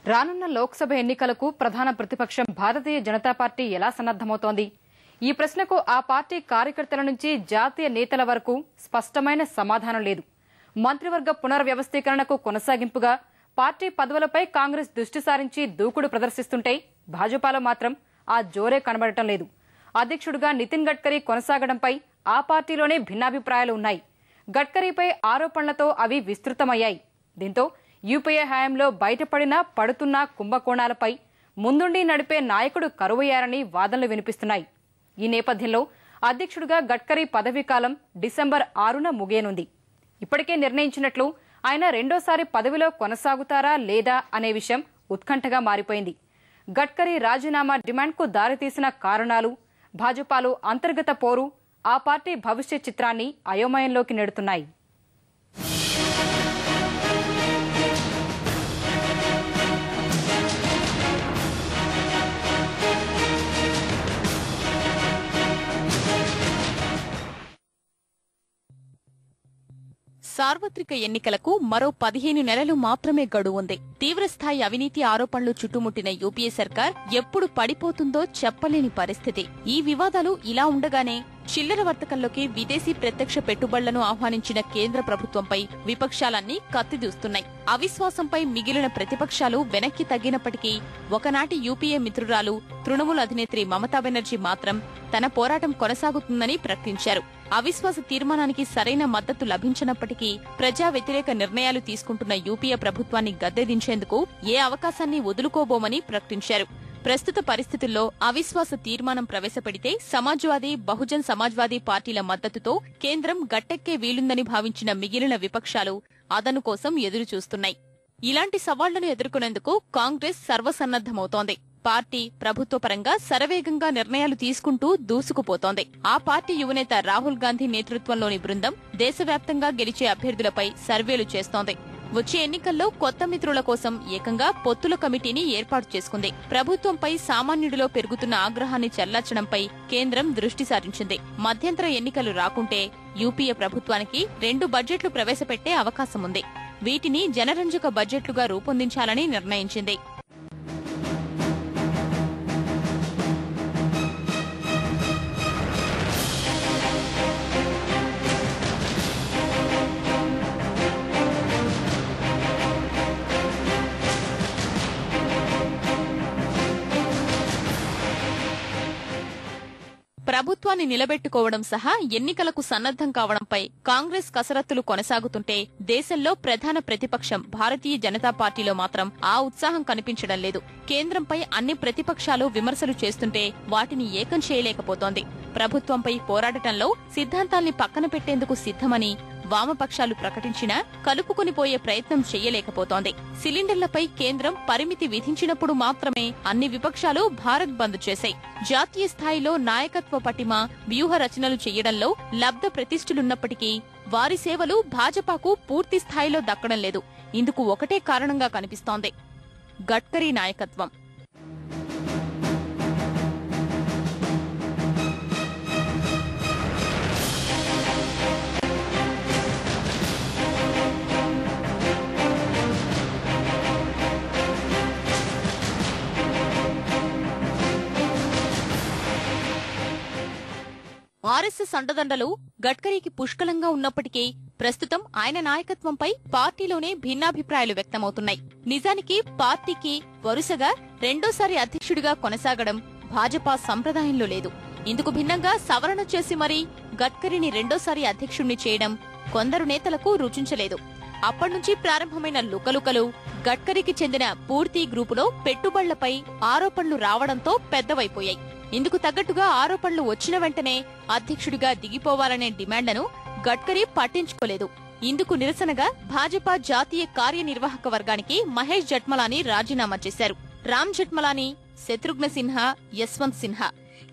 రానున్న లోక్సభ ఎన్నికలకు ప్రధాన ప్రతిపక్షం భారతీయ జనతా పార్టీ ఎలా సన్నద్దమవుతోంది? ఈ ప్రశ్నకు ఆ పార్టీ కార్యకర్తల నుంచి జాతీయ నేతల వరకు స్పష్టమైన సమాధానం లేదు. మంత్రివర్గ పునర్వ్యవస్థీకరణకు కొనసాగింపుగా పార్టీ పదవులపై కాంగ్రెస్ దృష్టి సారించి దూకుడు ప్రదర్శిస్తుంటే భాజపాలో మాత్రం ఆ జోరే కనబడటం లేదు. అధ్యక్షుడిగా నితిన్ గడ్కరీ కొనసాగడంపై ఆ పార్టీలోనే భిన్నాభిప్రాయాలు ఉన్నాయి. గడ్కరీపై ఆరోపణలతో అవి విస్తృతమయ్యాయి. దీంతో యూపీఏ హయాంలో బయటపడిన పడుతున్న కుంభకోణాలపై ముందుండి నడిపే నాయకుడు కరువయ్యారని వాదనలు వినిపిస్తున్నాయి. ఈ నేపథ్యంలో అధ్యక్షుడిగా గడ్కరీ పదవీకాలం డిసెంబర్ 6న ముగియనుంది. ఇప్పటికే నిర్ణయించినట్లు ఆయన రెండోసారి పదవిలో కొనసాగుతారా లేదా అనే విషయం ఉత్కంఠగా మారిపోయింది. గడ్కరీ రాజీనామా డిమాండ్కు దారితీసిన కారణాలు, భాజపాలో అంతర్గత పోరు ఆ పార్టీ భవిష్యత్ చిత్రాన్ని అయోమయంలోకి నెడుతున్నాయి. సార్వత్రిక ఎన్నికలకు మరో 15 నెలలు మాత్రమే గడువు ఉంది. తీవ్రస్థాయి అవినీతి ఆరోపణలు చుట్టుముట్టిన యూపీఏ సర్కార్ ఎప్పుడు పడిపోతుందో చెప్పలేని పరిస్థితి. ఈ వివాదాలు ఇలా ఉండగానే చిల్లర వర్తకంలోకి విదేశీ ప్రత్యక్ష పెట్టుబడులను ఆహ్వానించిన కేంద్ర ప్రభుత్వంపై విపక్షాలన్నీ కత్తిదూస్తున్నాయి. అవిశ్వాసంపై మిగిలిన ప్రతిపక్షాలు వెనక్కి తగ్గినప్పటికీ ఒకనాటి యూపీఏ మిత్రురాలు తృణమూల్ అధినేత్రి మమతా బెనర్జీ మాత్రం తన పోరాటం కొనసాగుతుందని ప్రకటించారు. అవిశ్వాస తీర్మానానికి సరైన మద్దతు లభించినప్పటికీ ప్రజా వ్యతిరేక నిర్ణయాలు తీసుకుంటున్న యూపీఏ ప్రభుత్వాన్ని గద్దెదించేందుకు ఏ అవకాశాన్ని వదులుకోబోమని ప్రకటించారు. ప్రస్తుత పరిస్థితుల్లో అవిశ్వాస తీర్మానం ప్రవేశపెడితే సమాజ్వాదీ, బహుజన్ సమాజ్వాదీ పార్టీల మద్దతుతో కేంద్రం గట్టెక్కే వీలుందని భావించిన మిగిలిన విపక్షాలు అదను కోసం ఎదురుచూస్తున్నాయి. ఇలాంటి సవాళ్లను ఎదుర్కొనేందుకు కాంగ్రెస్ సర్వసన్నద్దమవుతోంది. పార్టీ ప్రభుత్వ పరంగా శరవేగంగా నిర్ణయాలు తీసుకుంటూ దూసుకుపోతోంది. ఆ పార్టీ యువనేత రాహుల్ గాంధీ నేతృత్వంలోని బృందం దేశవ్యాప్తంగా గెలిచే అభ్యర్థులపై సర్వేలు చేస్తోంది. వచ్చే ఎన్నికల్లో కొత్త మిత్రుల కోసం ఏకంగా పొత్తుల కమిటీని ఏర్పాటు చేసుకుంది. ప్రభుత్వంపై సామాన్యుడిలో పెరుగుతున్న ఆగ్రహాన్ని చల్లార్చడంపై కేంద్రం దృష్టి సారించింది. మధ్యంతర ఎన్నికలు రాకుంటే యూపీఏ ప్రభుత్వానికి 2 బడ్జెట్లు ప్రవేశపెట్టే అవకాశముంది. వీటిని జనరంజక బడ్జెట్లుగా రూపొందించాలని నిర్ణయించింది. ప్రభుత్వాన్ని నిలబెట్టుకోవడం సహా ఎన్నికలకు సన్నద్దం కావడంపై కాంగ్రెస్ కసరత్తులు కొనసాగుతుంటే దేశంలో ప్రధాన ప్రతిపక్షం భారతీయ జనతా పార్టీలో మాత్రం ఆ ఉత్సాహం కనిపించడం లేదు. కేంద్రంపై అన్ని ప్రతిపక్షాలు విమర్శలు చేస్తుంటే వాటిని ఏకం చేయలేకపోతోంది. ప్రభుత్వంపై పోరాడటంలో సిద్ధాంతాల్ని పక్కన పెట్టేందుకు సిద్ధమని వామపక్షాలు ప్రకటించినా కలుపుకొనిపోయే ప్రయత్నం చెయ్యలేకపోతోంది. సిలిండర్లపై కేంద్రం పరిమితి విధించినప్పుడు మాత్రమే అన్ని విపక్షాలు భారత్ బంద్ చేశాయి. జాతీయ స్థాయిలో నాయకత్వ పటిమ, వ్యూహ రచనలు చెయ్యడంలో లబ్ధ ప్రతిష్ఠులున్నప్పటికీ వారి సేవలు భాజపాకు పూర్తి స్థాయిలో దక్కడం లేదు. ఇందుకు ఒకటే కారణంగా కనిపిస్తోంది: గడ్కరీ నాయకత్వం. ఆర్ఎస్ఎస్ అండదండలు గడ్కరీకి పుష్కలంగా ఉన్నప్పటికీ ప్రస్తుతం ఆయన నాయకత్వంపై పార్టీలోనే భిన్నాభిప్రాయాలు వ్యక్తమవుతున్నాయి. నిజానికి పార్టీకి వరుసగా రెండోసారి అధ్యక్షుడిగా కొనసాగడం భాజపా సంప్రదాయంలో లేదు. ఇందుకు భిన్నంగా సవరణ చేసి మరీ గడ్కరీని రెండోసారి అధ్యక్షుడిని చేయడం కొందరు నేతలకు రుచించలేదు. అప్పట్నుంచి ప్రారంభమైన లుకలుకలు గడ్కరీకి చెందిన పూర్తి గ్రూపులో పెట్టుబడులపై ఆరోపణలు రావడంతో పెద్దవైపోయాయి. ఇందుకు తగ్గట్టుగా ఆరోపణలు వచ్చిన వెంటనే అధ్యక్షుడిగా దిగిపోవాలనే డిమాండ్లను గడ్కరీ పట్టించుకోలేదు. ఇందుకు నిరసనగా భాజపా జాతీయ కార్యనిర్వాహక వర్గానికి మహేష్ జట్మలానీ రాజీనామా చేశారు. రామ్ జట్మలానీ, శత్రుఘ్న సిన్హా, యశ్వంత్ సిన్హా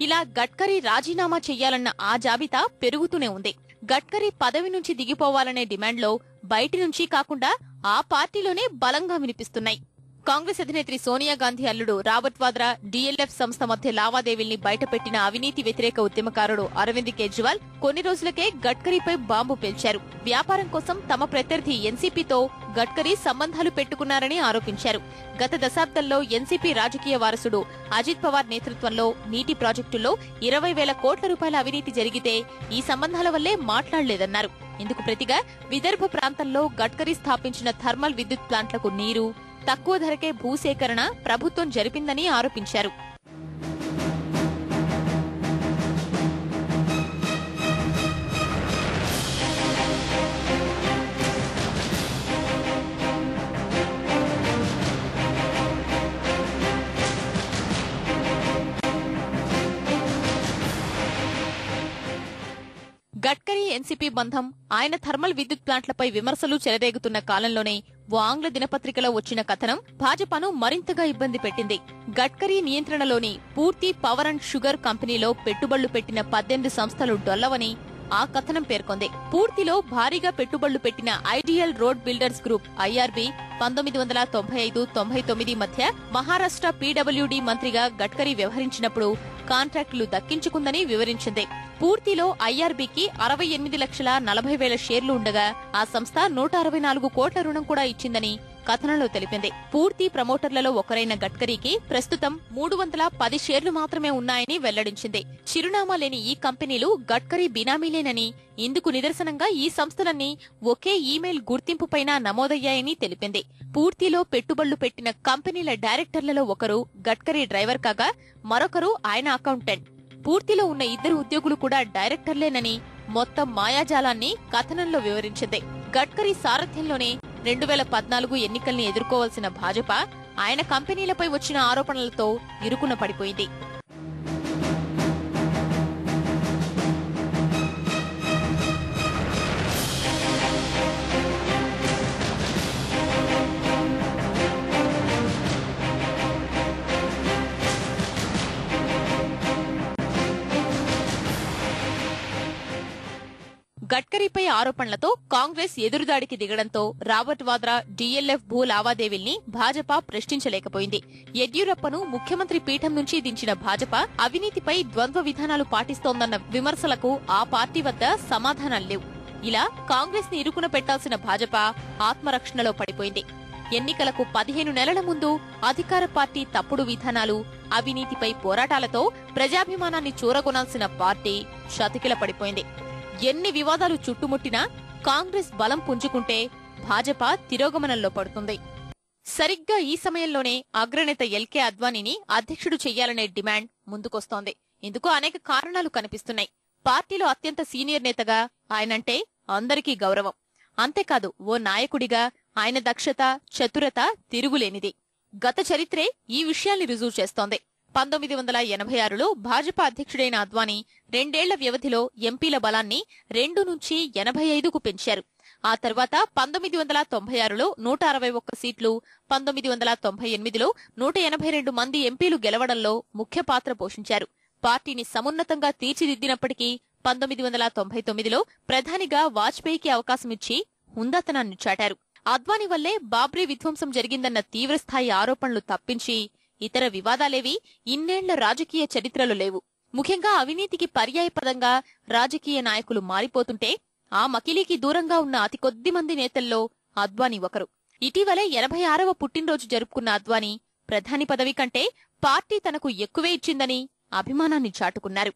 ఇలా గడ్కరీ రాజీనామా చెయ్యాలన్న ఆ జాబితా పెరుగుతూనే ఉంది. గడ్కరీ పదవి నుంచి దిగిపోవాలనే డిమాండ్లో బయటి నుంచి కాకుండా ఆ పార్టీలోనే బలంగా వినిపిస్తున్నాయి. కాంగ్రెస్ అధినేత్రి సోనియా గాంధీ అల్లుడు రాబర్ట్ వాద్రా డీఎల్ఎఫ్ సంస్థ మధ్య లావాదేవీల్ని బయటపెట్టిన అవినీతి వ్యతిరేక ఉద్యమకారుడు అరవింద్ కేజ్రీవాల్ కొన్ని రోజులకే గడ్కరీపై బాంబు పేల్చారు. వ్యాపారం కోసం తమ ప్రత్యర్థి ఎన్సీపీతో గడ్కరీ సంబంధాలు పెట్టుకున్నారని ఆరోపించారు. గత దశాబ్దంలో ఎన్సీపీ రాజకీయ వారసుడు అజిత్ పవార్ నేతృత్వంలో నీటి ప్రాజెక్టుల్లో 20,000 కోట్ల రూపాయల అవినీతి జరిగితే ఈ సంబంధాల వల్లే మాట్లాడలేదన్నారు. ఇందుకు ప్రతిగా విదర్భ ప్రాంతంలో గడ్కరీ స్థాపించిన థర్మల్ విద్యుత్ ప్లాంట్లకు నీరు, తక్కువ ధరకే భూసేకరణ ప్రభుత్వం జరిపిందని ఆరోపించారు. గడ్కరీ ఎన్సీపీ బంధం, ఆయన థర్మల్ విద్యుత్ ప్లాంట్లపై విమర్శలు చెలరేగుతున్న కాలంలోనే ఓ ఆంగ్ల దినపత్రికలో వచ్చిన కథనం భాజపాను మరింతగా ఇబ్బంది పెట్టింది. గడ్కరీ నియంత్రణలోని పూర్తి పవర్ అండ్ షుగర్ కంపెనీలో పెట్టుబడులు పెట్టిన 18 సంస్థలు డొల్లవని ఆ కథనం పేర్కొంది. పూర్తిలో భారీగా పెట్టుబడులు పెట్టిన ideal road builders group IRB 1995-99 మధ్య మహారాష్ట్ర పీడబ్ల్యూడీ మంత్రిగా గడ్కరీ వ్యవహరించినప్పుడు కాంట్రాక్టులు దక్కించుకుందని వివరించింది. పూర్తిలో ఐఆర్బీకి 68,40,000 షేర్లు ఉండగా ఆ సంస్థ 164 కోట్ల రుణం కూడా ఇచ్చిందని కథనంలో తెలిపింది. పూర్తి ప్రమోటర్లలో ఒకరైన గడ్కరీకి ప్రస్తుతం 310 షేర్లు మాత్రమే ఉన్నాయని వెల్లడించింది. చిరునామా లేని ఈ కంపెనీలు గడ్కరీ బినామీలేనని, ఇందుకు నిదర్శనంగా ఈ సంస్థలన్నీ ఒకే ఈమెయిల్ గుర్తింపుపైన నమోదయ్యాయని తెలిపింది. పూర్తిలో పెట్టుబడులు పెట్టిన కంపెనీల డైరెక్టర్లలో ఒకరు గడ్కరీ డ్రైవర్ కాగా మరొకరు ఆయన అకౌంటెంట్. పూర్తిలో ఉన్న 2 ఉద్యోగులు కూడా డైరెక్టర్లేనని మొత్తం మాయాజాలాన్ని కథనంలో వివరించింది. గడ్కరీ సారథ్యంలోనే 2014 ఎన్నికల్ని ఎదుర్కోవాల్సిన భాజపా ఆయన కంపెనీలపై వచ్చిన ఆరోపణలతో ఇరుకున పడిపోయింది. గడ్కరీపై ఆరోపణలతో కాంగ్రెస్ ఎదురుదాడికి దిగడంతో రాబర్ట్ వాద్రా డీఎల్ఎఫ్ భూ లావాదేవీల్ని భాజపా ప్రశ్నించలేకపోయింది. యడ్యూరప్పను ముఖ్యమంత్రి పీఠం నుంచి దించిన భాజపా అవినీతిపై ద్వంద్వ విధానాలు పాటిస్తోందన్న విమర్శలకు ఆ పార్టీ వద్ద సమాధానాలు లేవు. ఇలా కాంగ్రెస్ ని ఇరుకున పెట్టాల్సిన భాజపా ఆత్మరక్షణలో పడిపోయింది. ఎన్నికలకు 15 నెలల ముందు అధికార పార్టీ తప్పుడు విధానాలు, అవినీతిపై పోరాటాలతో ప్రజాభిమానాన్ని చూరగొనాల్సిన పార్టీ చతికిల పడిపోయింది. ఎన్ని వివాదాలు చుట్టుముట్టినా కాంగ్రెస్ బలం పుంజుకుంటే భాజపా తిరోగమనంలో పడుతుంది. సరిగ్గా ఈ సమయంలోనే అగ్రనేత ఎల్కే అద్వానీని అధ్యక్షుడు చెయ్యాలనే డిమాండ్ ముందుకొస్తోంది. ఇందుకు అనేక కారణాలు కనిపిస్తున్నాయి. పార్టీలో అత్యంత సీనియర్ నేతగా ఆయనంటే అందరికీ గౌరవం. అంతేకాదు ఓ నాయకుడిగా ఆయన దక్షత, చతురత తిరుగులేనిది. గత చరిత్రే ఈ విషయాల్ని రుజువు చేస్తోంది. 1986లో భాజపా అధ్యక్షుడైన అద్వానీ 2 ఏళ్ల వ్యవధిలో ఎంపీల బలాన్ని 2 నుంచి 85కు పెంచారు. ఆ తర్వాత 1996లో 161 సీట్లు, 1998లో 182 మంది ఎంపీలు గెలవడంలో ముఖ్య పాత్ర పోషించారు. పార్టీని సమున్నతంగా తీర్చిదిద్దినప్పటికీ 1999లో ప్రధానిగా వాజ్పేయికి అవకాశమిచ్చి హుందాతనాన్ని చాటారు. అద్వానీ వల్లే బాబ్రీ విధ్వంసం జరిగిందన్న తీవ్రస్థాయి ఆరోపణలు తప్పించి ఇతర వివాదాలేవి ఇన్నేళ్ల రాజకీయ చరిత్రలో లేవు. ముఖ్యంగా అవినీతికి పర్యాయపదంగా రాజకీయ నాయకులు మారిపోతుంటే ఆ మకిలీకి దూరంగా ఉన్న అతి కొద్ది మంది నేతల్లో అద్వానీ ఒకరు. ఇటీవలే 86వ పుట్టినరోజు జరుపుకున్న అద్వానీ ప్రధాని పదవి కంటే పార్టీ తనకు ఎక్కువే ఇచ్చిందని అభిమానాన్ని చాటుకున్నారు.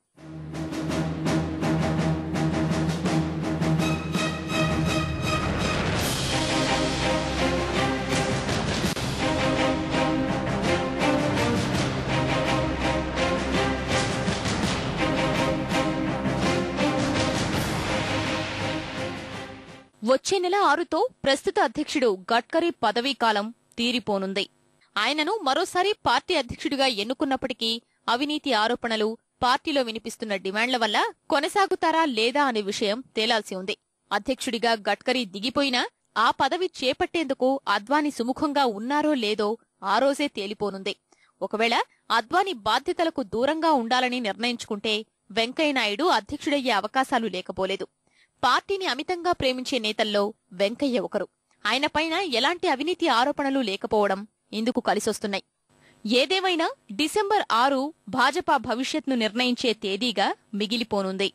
వచ్చే నెల 6తో ప్రస్తుత అధ్యక్షుడు గడ్కరీ పదవీకాలం తీరిపోనుంది. ఆయనను మరోసారి పార్టీ అధ్యక్షుడిగా ఎన్నుకున్నప్పటికీ అవినీతి ఆరోపణలు, పార్టీలో వినిపిస్తున్న డిమాండ్ల వల్ల కొనసాగుతారా లేదా అనే విషయం తేలాల్సి ఉంది. అధ్యక్షుడిగా గడ్కరీ దిగిపోయినా ఆ పదవి చేపట్టేందుకు అద్వానీ సుముఖంగా ఉన్నారో లేదో ఆ రోజే తేలిపోనుంది. ఒకవేళ అద్వానీ బాధ్యతలకు దూరంగా ఉండాలని నిర్ణయించుకుంటే వెంకయ్యనాయుడు అధ్యక్షుడయ్యే అవకాశాలు లేకపోలేదు. పార్టీని అమితంగా ప్రేమించే నేతల్లో వెంకయ్య ఒకరు. ఆయనపైన ఎలాంటి అవినీతి ఆరోపణలు లేకపోవడం, ఇందుకు కలిసొస్తున్నాయి. ఏదేమైనా డిసెంబర్ 6 భాజపా భవిష్యత్ను నిర్ణయించే తేదీగా మిగిలిపోనుంది.